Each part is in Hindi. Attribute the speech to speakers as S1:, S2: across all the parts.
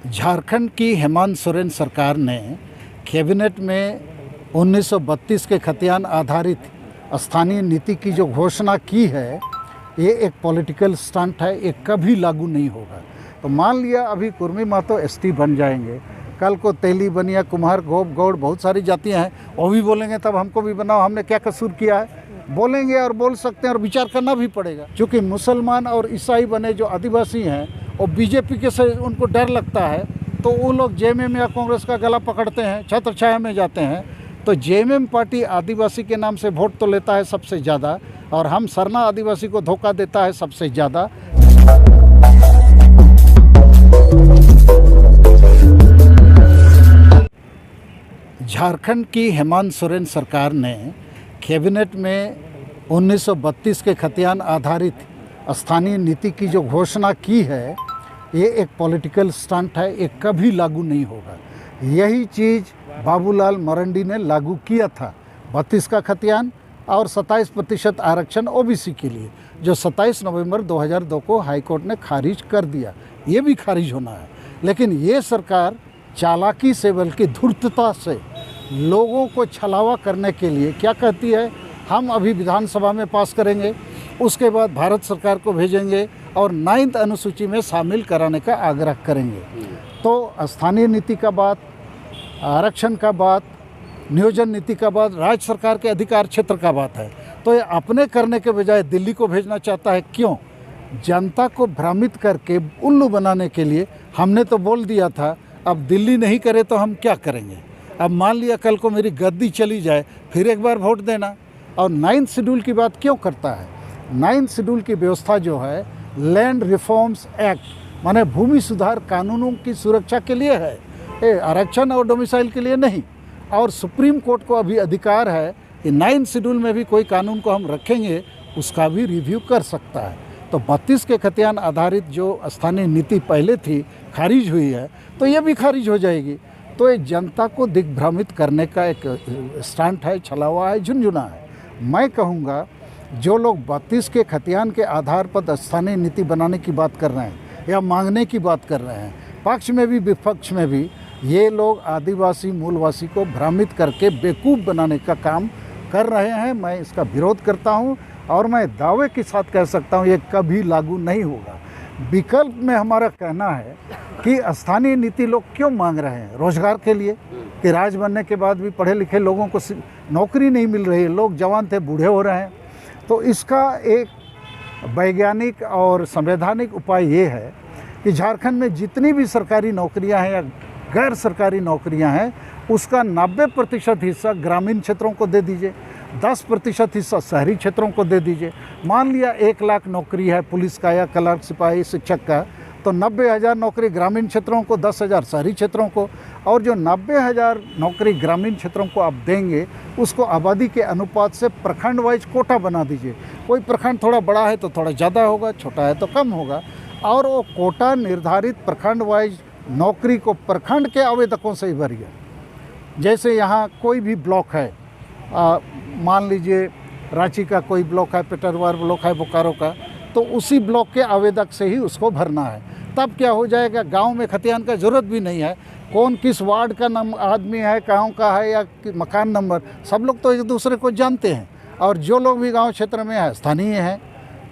S1: झारखंड की हेमंत सोरेन सरकार ने कैबिनेट में 1932 के खतियान आधारित स्थानीय नीति की जो घोषणा की है, ये एक पॉलिटिकल स्टंट है, ये कभी लागू नहीं होगा। तो मान लिया अभी कुर्मी महतो एसटी बन जाएंगे, कल को तेली, बनिया, कुम्हार, गोप, गौड़ बहुत सारी जातियां हैं, वो भी बोलेंगे तब हमको भी बनाओ, हमने क्या कसूर किया है, बोलेंगे और बोल सकते हैं और विचार करना भी पड़ेगा। क्योंकि मुसलमान और ईसाई बने जो आदिवासी हैं और बीजेपी के से उनको डर लगता है, तो वो लोग जेएमएम या कांग्रेस का गला पकड़ते हैं, छत्र छाया में जाते हैं। तो जेएमएम पार्टी आदिवासी के नाम से वोट तो लेता है सबसे ज़्यादा, और हम सरना आदिवासी को धोखा देता है सबसे ज़्यादा। झारखंड की हेमंत सोरेन सरकार ने कैबिनेट में 1932 के खतियान आधारित स्थानीय नीति की जो घोषणा की है, ये एक पॉलिटिकल स्टंट है, ये कभी लागू नहीं होगा। यही चीज़ बाबूलाल मरंडी ने लागू किया था, 32 का खतियान और 27% आरक्षण ओबीसी के लिए, जो 27 नवंबर 2002 को हाईकोर्ट ने खारिज कर दिया। ये भी खारिज होना है, लेकिन ये सरकार चालाकी से बल्कि धूर्तता से लोगों को छलावा करने के लिए क्या कहती है, हम अभी विधानसभा में पास करेंगे, उसके बाद भारत सरकार को भेजेंगे और 9th अनुसूची में शामिल कराने का आग्रह करेंगे। तो स्थानीय नीति का बात, आरक्षण का बात, नियोजन नीति का बात, राज्य सरकार के अधिकार क्षेत्र का बात है। तो ये अपने करने के बजाय दिल्ली को भेजना चाहता है। क्यों? जनता को भ्रमित करके उल्लू बनाने के लिए। हमने तो बोल दिया था, अब दिल्ली नहीं करे तो हम क्या करेंगे। अब मान लिया कल को मेरी गद्दी चली जाए, फिर एक बार वोट देना। और 9th शेड्यूल की बात क्यों करता है? 9th शेड्यूल की व्यवस्था जो है लैंड रिफॉर्म्स एक्ट, माने भूमि सुधार कानूनों की सुरक्षा के लिए है, ये आरक्षण और डोमिसाइल के लिए नहीं। और सुप्रीम कोर्ट को अभी अधिकार है कि 9th शेड्यूल में भी कोई कानून को हम रखेंगे, उसका भी रिव्यू कर सकता है। तो 32 के खतियान आधारित जो स्थानीय नीति पहले थी खारिज हुई है, तो ये भी खारिज हो जाएगी। तो ये जनता को दिग्भ्रमित करने का एक स्टंट है, छलावा है, झुनझुना है। मैं कहूँगा जो लोग 32 के खतियान के आधार पर स्थानीय नीति बनाने की बात कर रहे हैं या मांगने की बात कर रहे हैं, पक्ष में भी विपक्ष में भी, ये लोग आदिवासी मूलवासी को भ्रमित करके बेवकूफ़ बनाने का काम कर रहे हैं। मैं इसका विरोध करता हूं और मैं दावे के साथ कह सकता हूं ये कभी लागू नहीं होगा। विकल्प में हमारा कहना है कि स्थानीय नीति लोग क्यों मांग रहे हैं? रोजगार के लिए, कि राज बनने के बाद भी पढ़े लिखे लोगों को नौकरी नहीं मिल रही है, लोग जवान थे बूढ़े हो रहे हैं। तो इसका एक वैज्ञानिक और संवैधानिक उपाय ये है कि झारखंड में जितनी भी सरकारी नौकरियां हैं या गैर सरकारी नौकरियां हैं, उसका 90% हिस्सा ग्रामीण क्षेत्रों को दे दीजिए, 10% हिस्सा शहरी क्षेत्रों को दे दीजिए। मान लिया 1 लाख नौकरी है पुलिस का या क्लर्क, सिपाही, शिक्षक का, तो 90,000 नौकरी ग्रामीण क्षेत्रों को, 10,000 शहरी क्षेत्रों को। और जो 90,000 नौकरी ग्रामीण क्षेत्रों को आप देंगे, उसको आबादी के अनुपात से प्रखंड वाइज कोटा बना दीजिए। कोई प्रखंड थोड़ा बड़ा है तो थोड़ा ज़्यादा होगा, छोटा है तो कम होगा। और वो कोटा निर्धारित प्रखंड वाइज नौकरी को प्रखंड के आवेदकों से ही भरिए। जैसे यहाँ कोई भी ब्लॉक है, मान लीजिए रांची का कोई ब्लॉक है, पेटरवार ब्लॉक है, बोकारो का, तो उसी ब्लॉक के आवेदक से ही उसको भरना है। तब क्या हो जाएगा, गांव में खतियान का ज़रूरत भी नहीं है। कौन किस वार्ड का आदमी है, कहाँ का है या मकान नंबर, सब लोग तो एक दूसरे को जानते हैं। और जो लोग भी गांव क्षेत्र में है स्थानीय हैं।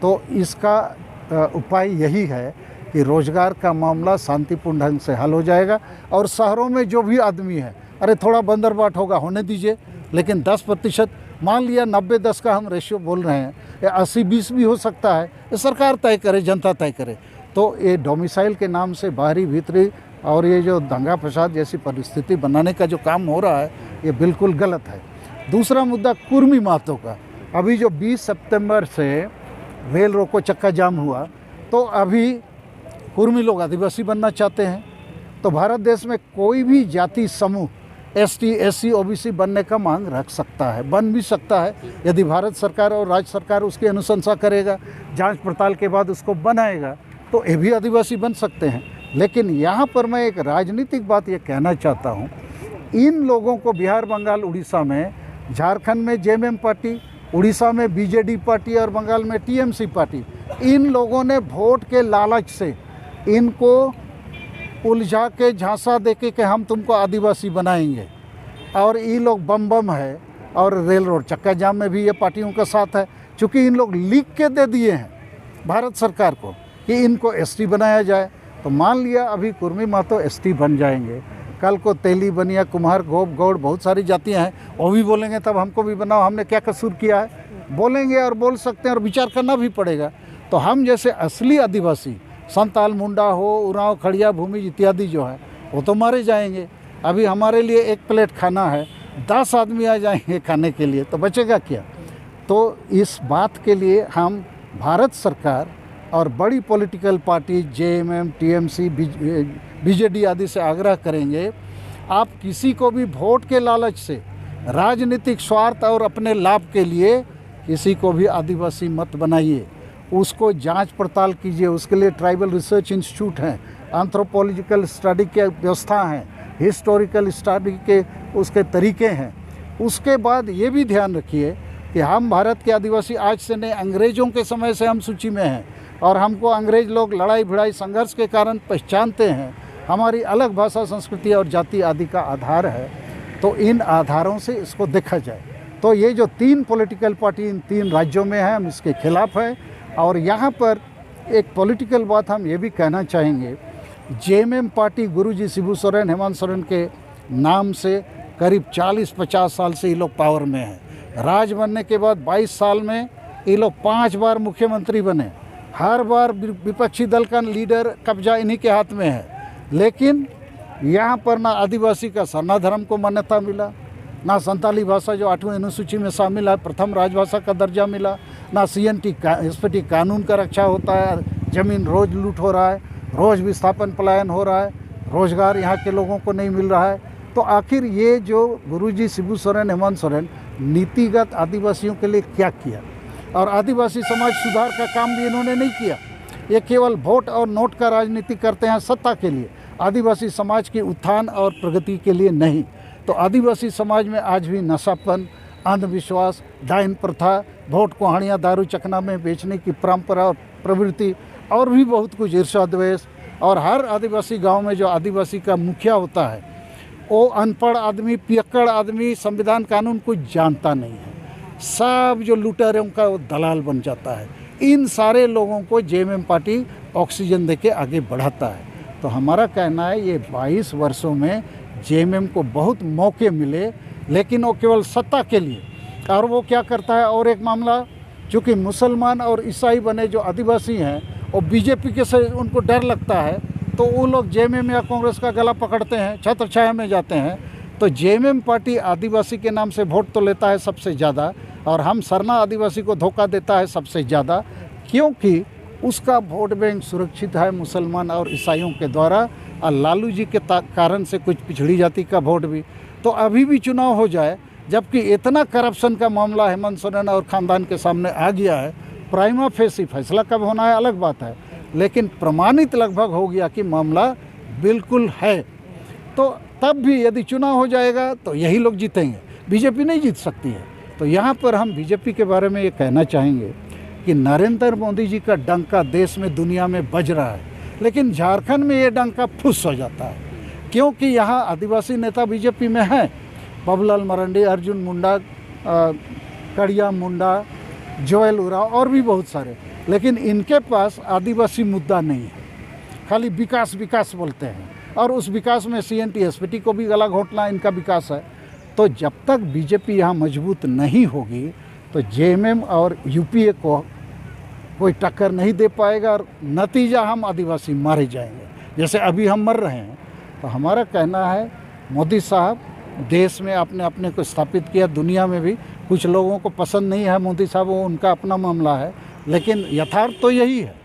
S1: तो इसका उपाय यही है कि रोज़गार का मामला शांतिपूर्ण ढंग से हल हो जाएगा। और शहरों में जो भी आदमी है, अरे थोड़ा बंदरबाट होगा, होने दीजिए, लेकिन 10%, मान लिया 90-10 का हम रेशियो बोल रहे हैं, या 80-20 भी हो सकता है, ये सरकार तय करे, जनता तय करे। तो ये डोमिसाइल के नाम से बाहरी भीतरी और ये जो दंगा फसाद जैसी परिस्थिति बनाने का जो काम हो रहा है, ये बिल्कुल गलत है। दूसरा मुद्दा कुर्मी महतो का। अभी जो 20 सितंबर से रेल रोको चक्का जाम हुआ, तो अभी कुर्मी लोग आदिवासी बनना चाहते हैं। तो भारत देश में कोई भी जाति समूह एसटी, एससी, ओबीसी बनने का मांग रख सकता है, बन भी सकता है, यदि भारत सरकार और राज्य सरकार उसकी अनुशंसा करेगा, जांच पड़ताल के बाद उसको बनाएगा, तो ये भी आदिवासी बन सकते हैं। लेकिन यहाँ पर मैं एक राजनीतिक बात ये कहना चाहता हूँ, इन लोगों को बिहार, बंगाल, उड़ीसा में, झारखंड में जेएमएम पार्टी, उड़ीसा में बीजेडी पार्टी और बंगाल में टीएमसी पार्टी, इन लोगों ने वोट के लालच से इनको उलझा के झांसा दे के हम तुमको आदिवासी बनाएंगे, और ये लोग बम बम है। और रेल रोड चक्का जाम में भी ये पार्टियों का साथ है, क्योंकि इन लोग लिख के दे दिए हैं भारत सरकार को कि इनको एसटी बनाया जाए। तो मान लिया अभी कुर्मी महतो एसटी बन जाएंगे, कल को तेली, बनिया, कुम्हार, गोप, गौड़, बहुत सारी जातियां हैं, वो भी बोलेंगे तब हमको भी बनाओ, हमने क्या कसूर किया है, बोलेंगे और बोल सकते हैं और विचार करना भी पड़ेगा। तो हम जैसे असली आदिवासी संताल, मुंडा हो, उरांव, खड़िया, भूमि इत्यादि जो है वो तो मारे जाएंगे। अभी हमारे लिए एक प्लेट खाना है, 10 आदमी आ जाएंगे खाने के लिए, तो बचेगा क्या। तो इस बात के लिए हम भारत सरकार और बड़ी political party JMM, TMC, BJD आदि से आग्रह करेंगे, आप किसी को भी वोट के लालच से, राजनीतिक स्वार्थ और अपने लाभ के लिए किसी को भी आदिवासी मत बनाइए। उसको जांच पड़ताल कीजिए, उसके लिए ट्राइबल रिसर्च इंस्टीट्यूट हैं, एंथ्रोपोलॉजिकल स्टडी के व्यवस्था हैं, हिस्टोरिकल स्टडी के उसके तरीके हैं। उसके बाद ये भी ध्यान रखिए कि हम भारत के आदिवासी आज से नहीं, अंग्रेज़ों के समय से हम सूची में हैं, और हमको अंग्रेज़ लोग लड़ाई भिड़ाई संघर्ष के कारण पहचानते हैं। हमारी अलग भाषा, संस्कृति और जाति आदि का आधार है। तो इन आधारों से इसको देखा जाए। तो ये जो 3 पॉलिटिकल पार्टी इन 3 राज्यों में है, हम इसके खिलाफ हैं। और यहाँ पर एक पॉलिटिकल बात हम ये भी कहना चाहेंगे, जेएमएम पार्टी गुरुजी शिबू सोरेन, हेमंत सोरेन के नाम से करीब 40-50 साल से ये लोग पावर में हैं। राज बनने के बाद 22 साल में ये लोग 5 बार मुख्यमंत्री बने। हर बार विपक्षी दल का लीडर कब्जा इन्हीं के हाथ में है। लेकिन यहाँ पर ना आदिवासी का सरना धर्म को मान्यता मिला, ना संताली भाषा जो 8वीं अनुसूची में शामिल है प्रथम राजभाषा का दर्जा मिला, ना एसपीटी कानून का रक्षा होता है। ज़मीन रोज़ लूट हो रहा है, रोज़ विस्थापन पलायन हो रहा है, रोज़गार यहाँ के लोगों को नहीं मिल रहा है। तो आखिर ये जो गुरुजी शिबू सोरेन, हेमंत सोरेन नीतिगत आदिवासियों के लिए क्या किया, और आदिवासी समाज सुधार का काम भी इन्होंने नहीं किया। ये केवल वोट और नोट का राजनीति करते हैं सत्ता के लिए, आदिवासी समाज के उत्थान और प्रगति के लिए नहीं। तो आदिवासी समाज में आज भी नशापन, अंधविश्वास, डायन प्रथा, वोट को हड़ियाँ दारू चखना में बेचने की परंपरा और प्रवृत्ति, और भी बहुत कुछ, ईर्ष्या द्वेष। और हर आदिवासी गांव में जो आदिवासी का मुखिया होता है वो अनपढ़ आदमी, पियक्कड़ आदमी, संविधान कानून कुछ जानता नहीं है। सब जो लुटेरों का वो दलाल बन जाता है। इन सारे लोगों को जेएमएम पार्टी ऑक्सीजन देके आगे बढ़ाता है। तो हमारा कहना है ये 22 वर्षों में जेएमएम को बहुत मौके मिले, लेकिन वो केवल सत्ता के लिए। और वो क्या करता है, और एक मामला, चूँकि मुसलमान और ईसाई बने जो आदिवासी हैं और बीजेपी के से उनको डर लगता है, तो वो लोग जेएमएम या कांग्रेस का गला पकड़ते हैं, छत्र छाया में जाते हैं। तो जेएमएम पार्टी आदिवासी के नाम से वोट तो लेता है सबसे ज़्यादा, और हम सरना आदिवासी को धोखा देता है सबसे ज़्यादा, क्योंकि उसका वोट बैंक सुरक्षित है मुसलमान और ईसाइयों के द्वारा, और लालू जी के कारण से कुछ पिछड़ी जाति का वोट भी। तो अभी भी चुनाव हो जाए, जबकि इतना करप्शन का मामला हेमंत सोरेन और ख़ानदान के सामने आ गया है, प्राइमा फेसी फैसला कब होना है अलग बात है, लेकिन प्रमाणित लगभग हो गया कि मामला बिल्कुल है। तो तब भी यदि चुनाव हो जाएगा तो यही लोग जीतेंगे, बीजेपी नहीं जीत सकती है। तो यहाँ पर हम बीजेपी के बारे में ये कहना चाहेंगे कि नरेंद्र मोदी जी का डंका देश में, दुनिया में बज रहा है, लेकिन झारखंड में ये डंका फुस हो जाता है, क्योंकि यहाँ आदिवासी नेता बीजेपी में हैं, बाबूलाल मरांडी, अर्जुन मुंडा, कड़िया मुंडा, जोएल उरांव और भी बहुत सारे। लेकिन इनके पास आदिवासी मुद्दा नहीं है, खाली विकास विकास बोलते हैं, और उस विकास में सीएनटी एसपीटी को भी गला घोंटना इनका विकास है। तो जब तक बीजेपी यहाँ मजबूत नहीं होगी तो जेएमएम और यूपीए को कोई टक्कर नहीं दे पाएगा, और नतीजा हम आदिवासी मारे जाएंगे जैसे अभी हम मर रहे हैं। तो हमारा कहना है, मोदी साहब देश में आपने अपने को स्थापित किया, दुनिया में भी कुछ लोगों को पसंद नहीं है मोदी साहब, वो उनका अपना मामला है, लेकिन यथार्थ तो यही है।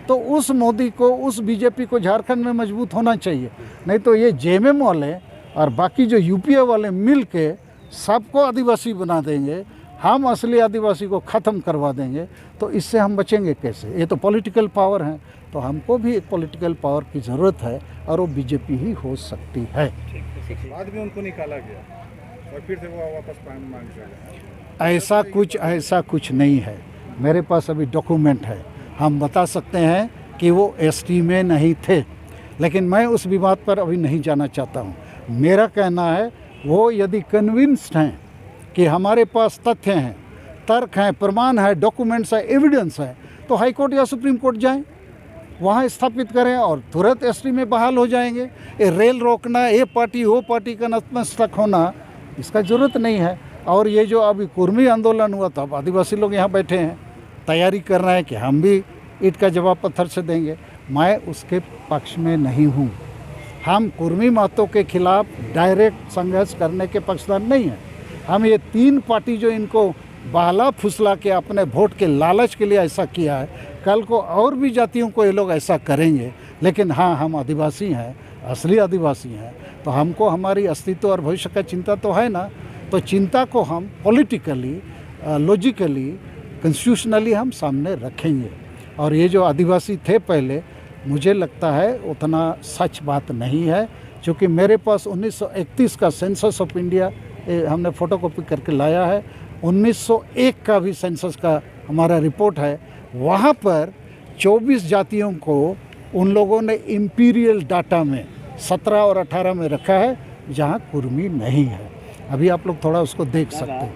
S1: तो उस मोदी को, उस बीजेपी को झारखंड में मजबूत होना चाहिए, नहीं तो ये जेएमएम वाले और बाकी जो यूपीए वाले मिल के सबको आदिवासी बना देंगे, हम असली आदिवासी को ख़त्म करवा देंगे। तो इससे हम बचेंगे कैसे? ये तो पॉलिटिकल पावर है, तो हमको भी एक पॉलिटिकल पावर की ज़रूरत है, और वो बीजेपी ही हो सकती है।
S2: बाद में उनको निकाला गया और फिर से वो वापस मांग गया।
S1: ऐसा कुछ नहीं है, मेरे पास अभी डॉक्यूमेंट है, हम बता सकते हैं कि वो एसटी में नहीं थे, लेकिन मैं उस विवाद पर अभी नहीं जाना चाहता हूँ। मेरा कहना है वो यदि कन्विंस्ड हैं कि हमारे पास तथ्य हैं, तर्क हैं, प्रमाण है, डॉक्यूमेंट्स है, एविडेंस है, तो हाई कोर्ट या सुप्रीम कोर्ट जाएं, वहाँ स्थापित करें और तुरंत एसटी में बहाल हो जाएंगे। ये रेल रोकना, ये पार्टी वो पार्टी का नतमस्तक होना, इसका ज़रूरत नहीं है। और ये जो अभी कुर्मी आंदोलन हुआ था, अब आदिवासी लोग यहाँ बैठे हैं, तैयारी कर रहे हैं कि हम भी ईंट का जवाब पत्थर से देंगे। मैं उसके पक्ष में नहीं हूँ। हम कुर्मी महतो के खिलाफ डायरेक्ट संघर्ष करने के पक्षधर नहीं हैं। हम ये 3 पार्टी जो इनको बहला फुसला के अपने वोट के लालच के लिए ऐसा किया है, कल को और भी जातियों को ये लोग ऐसा करेंगे। लेकिन हाँ, हम आदिवासी हैं, असली आदिवासी हैं, तो हमको हमारी अस्तित्व और भविष्य का चिंता तो है ना। तो चिंता को हम पॉलिटिकली, लॉजिकली, कॉन्स्टिट्यूशनली हम सामने रखेंगे। और ये जो आदिवासी थे पहले, मुझे लगता है उतना सच बात नहीं है, क्योंकि मेरे पास 1931 का सेंसस ऑफ इंडिया हमने फ़ोटोकॉपी करके लाया है। 1901 का भी सेंसस का हमारा रिपोर्ट है। वहाँ पर 24 जातियों को उन लोगों ने इम्पीरियल डाटा में 17 और 18 में रखा है, जहाँ कुर्मी नहीं है। अभी आप लोग थोड़ा उसको देख सकते हैं।